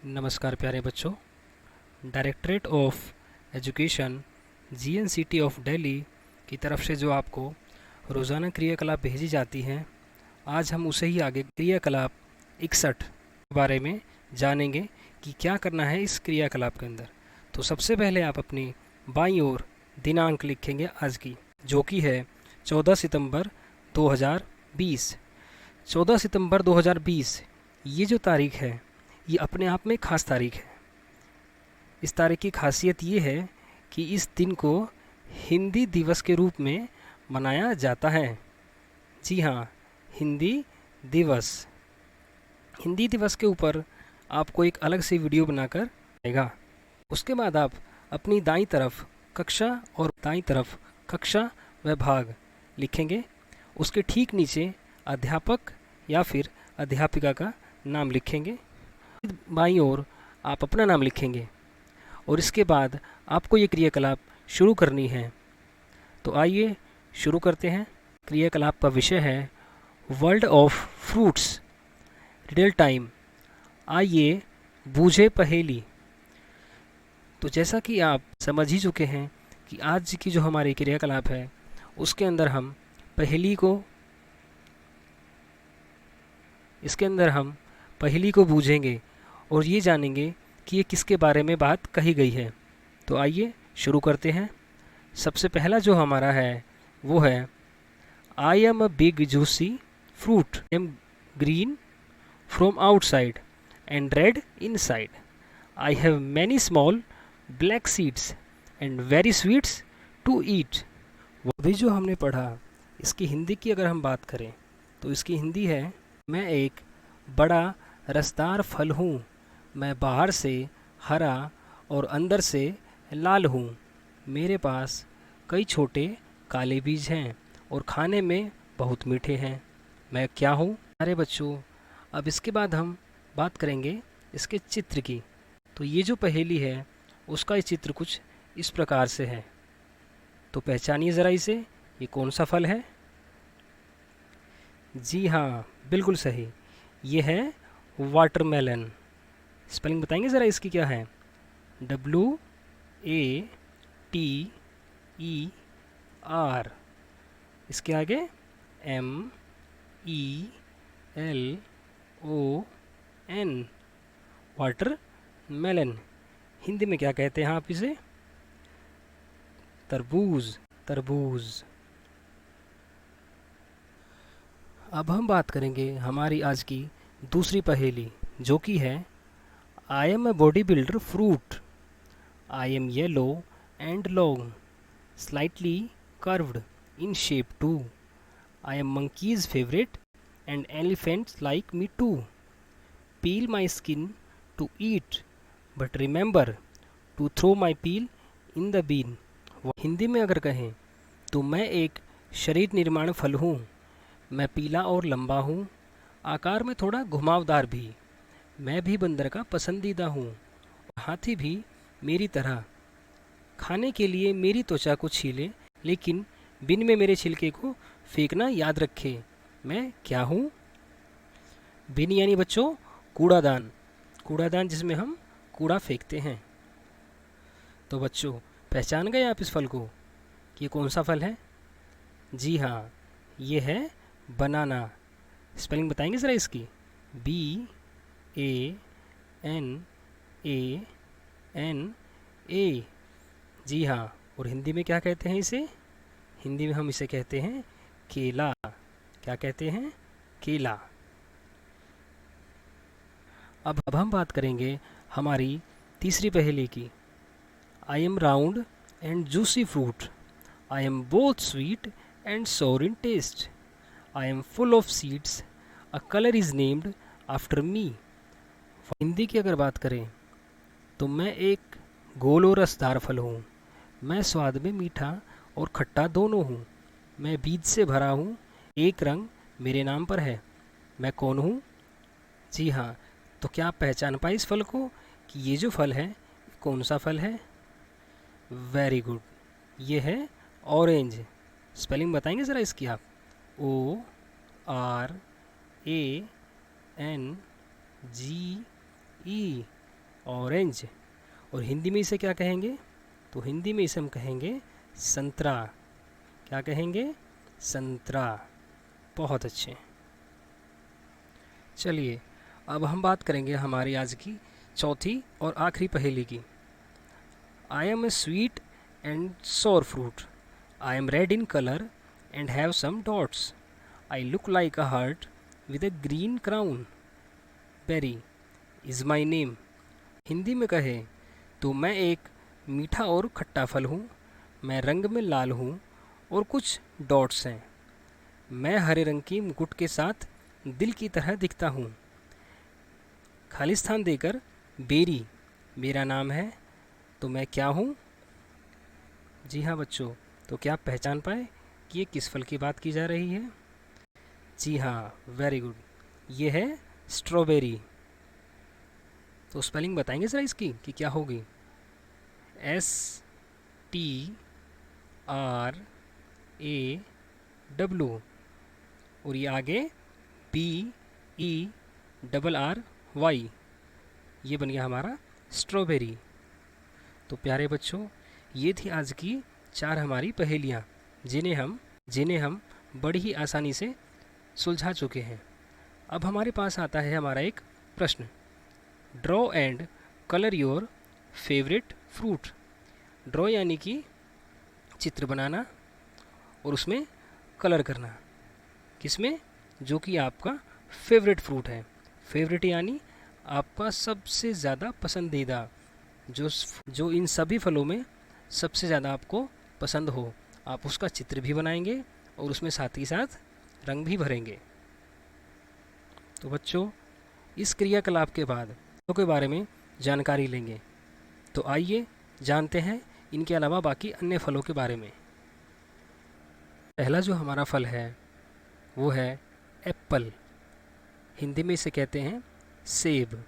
नमस्कार प्यारे बच्चों। Directorate of education GNCT of Delhi की तरफ से जो आपको रोज़ाना क्रियाकलाप भेजी जाती हैं, आज हम उसे ही आगे क्रियाकलाप 61 के बारे में जानेंगे कि क्या करना है इस क्रियाकलाप के अंदर। तो सबसे पहले आप अपनी बाईं ओर दिनांक लिखेंगे आज की, जो कि है 14 सितंबर 2020। 14 सितंबर 2020 ये जो तारीख है, ये अपने आप में ख़ास तारीख है। इस तारीख की खासियत ये है कि इस दिन को हिंदी दिवस के रूप में मनाया जाता है। जी हाँ, हिंदी दिवस। हिंदी दिवस के ऊपर आपको एक अलग से वीडियो बनाकर आएगा। उसके बाद आप अपनी दाईं तरफ कक्षा और दाईं तरफ कक्षा व भाग लिखेंगे। उसके ठीक नीचे अध्यापक या फिर अध्यापिका का नाम लिखेंगे। बाईं ओर आप अपना नाम लिखेंगे और इसके बाद आपको ये क्रियाकलाप शुरू करनी है। तो आइए शुरू करते हैं। क्रियाकलाप का विषय है world of fruits, riddle time. आइए बूझे पहेली। तो जैसा कि आप समझ ही चुके हैं कि आज की जो हमारी क्रियाकलाप है उसके अंदर हम पहेली को बूझेंगे और ये जानेंगे कि ये किसके बारे में बात कही गई है। तो आइए शुरू करते हैं। सबसे पहला जो हमारा है वो है I am a big juicy fruit, I am green from outside and red inside, I have many small black seeds and very sweets to eat. अभी जो हमने पढ़ा, इसकी हिंदी की अगर हम बात करें तो इसकी हिंदी है, मैं एक बड़ा रसदार फल हूँ, मैं बाहर से हरा और अंदर से लाल हूँ, मेरे पास कई छोटे काले बीज हैं और खाने में बहुत मीठे हैं। मैं क्या हूँ? अरे बच्चों, अब इसके बाद हम बात करेंगे इसके चित्र की। तो ये जो पहेली है उसका ये चित्र कुछ इस प्रकार से है। तो पहचानिए ज़रा इसे, ये कौन सा फल है? जी हाँ, बिल्कुल सही, ये है वाटरमेलन। स्पेलिंग बताएंगे ज़रा इसकी क्या है? WATER। इसके आगे MELON, वाटर मेलन। हिंदी में क्या कहते हैं आप इसे? तरबूज, तरबूज। अब हम बात करेंगे हमारी आज की दूसरी पहेली, जो कि है I am a body builder fruit, I am yellow and long, slightly curved in shape too, I am monkey's favourite and elephants like me too, peel my skin to eat but remember to throw my peel in the bin. Hindi में अगर कहें तो मैं एक शरीर निर्माण फल हूँ, मैं पीला और लंबा हूँ, आकार में थोड़ा घुमावदार भी, मैं भी बंदर का पसंदीदा हूँ, हाथी भी मेरी तरह खाने के लिए मेरी त्वचा को छीले, लेकिन बिन में मेरे छिलके को फेंकना याद रखे। मैं क्या हूँ? बिन यानी बच्चों कूड़ादान, कूड़ादान जिसमें हम कूड़ा फेंकते हैं। तो बच्चों, पहचान गए आप इस फल को कि ये कौन सा फल है? जी हाँ, ये है बनाना। स्पेलिंग बताएंगे ज़रा इसकी? BANANA। जी हाँ, और हिंदी में क्या कहते हैं इसे? हिंदी में हम इसे कहते हैं केला। क्या कहते हैं? केला। अब हम बात करेंगे हमारी तीसरी पहेली की। I M round and juicy fruit, I M both sweet and sour in taste, I am full of seeds, a color is named after me। Hindi की अगर बात करें तो मैं एक गोल और रसदार फल हूँ, मैं स्वाद में मीठा और खट्टा दोनों हूँ, मैं बीज से भरा हूँ, एक रंग मेरे नाम पर है। मैं कौन हूँ? जी हाँ, तो क्या आप पहचान पाए इस फल को कि ये जो फल है कौन सा फल है? वेरी गुड, ये है ऑरेंज। स्पेलिंग बताएंगे ज़रा इसकी आप? ORANGE। ऑरेंज। और हिंदी में इसे क्या कहेंगे? तो हिंदी में इसे हम कहेंगे संतरा। क्या कहेंगे? संतरा। बहुत अच्छे। चलिए अब हम बात करेंगे हमारी आज की चौथी और आखिरी पहेली की। I am a sweet and sour fruit, I am red in colour and have some dots, I look like a heart with a green crown, berry is my name. Hindi में कहे तो मैं एक मीठा और खट्टा फल हूँ, मैं रंग में लाल हूँ और कुछ डॉट्स हैं, मैं हरे रंग की मुकुट के साथ दिल की तरह दिखता हूँ, खाली स्थान देकर बेरी मेरा नाम है, तो मैं क्या हूँ? जी हाँ बच्चों, तो क्या आप पहचान पाए कि ये किस फल की बात की जा रही है? जी हाँ, वेरी गुड, ये है स्ट्रॉबेरी। तो स्पेलिंग बताएंगे ज़रा इसकी कि क्या होगी? STRAW और ये आगे BERRY, ये बन गया हमारा स्ट्रॉबेरी। तो प्यारे बच्चों, ये थी आज की 4 हमारी पहेलियाँ जिन्हें हम बड़ी ही आसानी से सुलझा चुके हैं। अब हमारे पास आता है हमारा एक प्रश्न। Draw and colour your favourite fruit. Draw यानी कि चित्र बनाना और उसमें कलर करना। किसमें? जो कि आपका फेवरेट फ्रूट है। फेवरेट यानी आपका सबसे ज़्यादा पसंदीदा, जो इन सभी फलों में सबसे ज़्यादा आपको पसंद हो, आप उसका चित्र भी बनाएंगे और उसमें साथ ही साथ रंग भी भरेंगे। तो बच्चों, इस क्रियाकलाप के बाद फलों के बारे में जानकारी लेंगे। तो आइए जानते हैं इनके अलावा बाकी अन्य फलों के बारे में। पहला जो हमारा फल है वो है एप्पल, हिंदी में इसे कहते हैं सेब।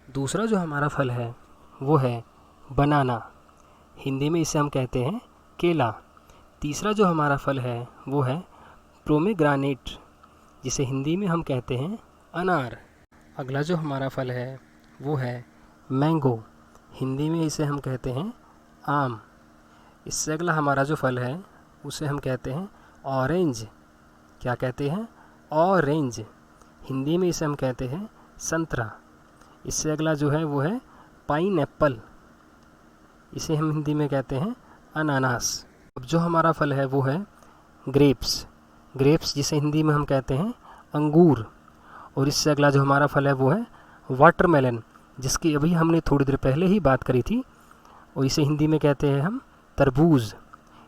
दूसरा जो हमारा फल है वो है बनाना, हिंदी में इसे हम कहते हैं केला। तीसरा जो हमारा फल है वो है पोमेग्रेनेट, जिसे हिंदी में हम कहते हैं अनार। अगला जो हमारा फल है वो है मैंगो, हिंदी में इसे हम कहते हैं आम। इससे अगला हमारा जो फल है उसे हम कहते हैं ऑरेंज। क्या कहते हैं? ऑरेंज। हिंदी में इसे हम कहते हैं संतरा। इससे अगला जो है वो है पाइनएप्पल, इसे हम हिंदी में कहते हैं अनानास। अब जो हमारा फल है वो है ग्रेप्स, जिसे हिंदी में हम कहते हैं अंगूर। और इससे अगला जो हमारा फल है वो है वाटरमेलन, जिसकी अभी हमने थोड़ी देर पहले ही बात करी थी, और इसे हिंदी में कहते हैं हम तरबूज।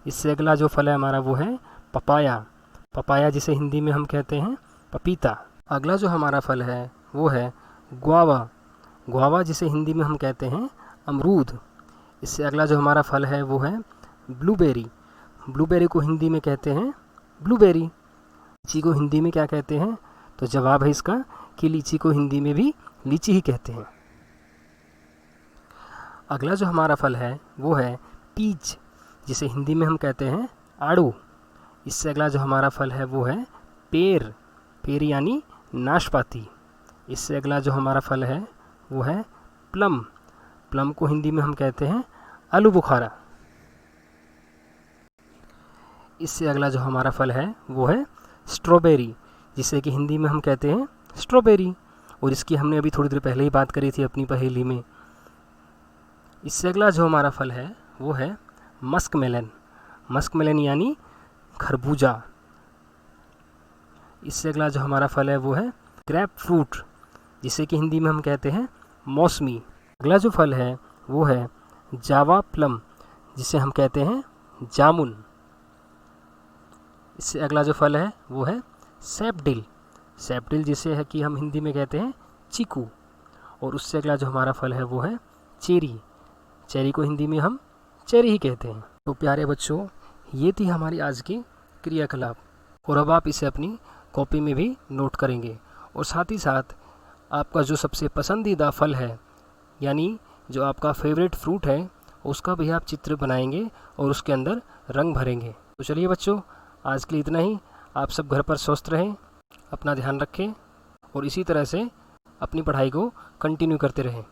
इससे अगला जो फल है हमारा वो है पपाया, जिसे हिंदी में हम कहते हैं पपीता। अगला जो हमारा फल है वो है गुआवा, जिसे हिंदी में हम कहते हैं अमरूद। इससे अगला जो हमारा फल है वो है ब्लूबेरी को हिंदी में कहते हैं ब्लूबेरी। लीची को हिंदी में क्या कहते हैं? तो जवाब है इसका कि लीची को हिंदी में भी लीची ही कहते हैं। अगला जो हमारा फल है वो है पीच, जिसे हिंदी में हम कहते हैं आड़ू। इससे अगला जो हमारा फल है वो है पेर यानी नाशपाती। इससे अगला जो हमारा फल है वो है प्लम को हिंदी में हम कहते हैं आलू बुखारा। इससे अगला जो हमारा फल है वो है स्ट्रॉबेरी, जिसे कि हिंदी में हम कहते हैं स्ट्रॉबेरी, और इसकी हमने अभी थोड़ी देर पहले ही बात करी थी अपनी पहेली में। इससे अगला जो हमारा फल है वो है मस्कमेलन यानी खरबूजा। इससे अगला जो हमारा फल है वो है ग्रेप फ्रूट, जिसे कि हिंदी में हम कहते हैं मौसमी। अगला जो फल है वो है जावा प्लम, जिसे हम कहते हैं जामुन। इससे अगला जो फल है वो है सैपडिल, जिसे है कि हम हिंदी में कहते हैं चीकू। और उससे अगला जो हमारा फल है वो है चेरी को हिंदी में हम चेरी ही कहते हैं। तो प्यारे बच्चों, ये थी हमारी आज की क्रियाकलाप, और अब आप इसे अपनी कॉपी में भी नोट करेंगे, और साथ ही साथ आपका जो सबसे पसंदीदा फल है यानी जो आपका फेवरेट फ्रूट है उसका भी आप चित्र बनाएंगे और उसके अंदर रंग भरेंगे। तो चलिए बच्चों, आज के लिए इतना ही। आप सब घर पर स्वस्थ रहें, अपना ध्यान रखें और इसी तरह से अपनी पढ़ाई को कंटिन्यू करते रहें।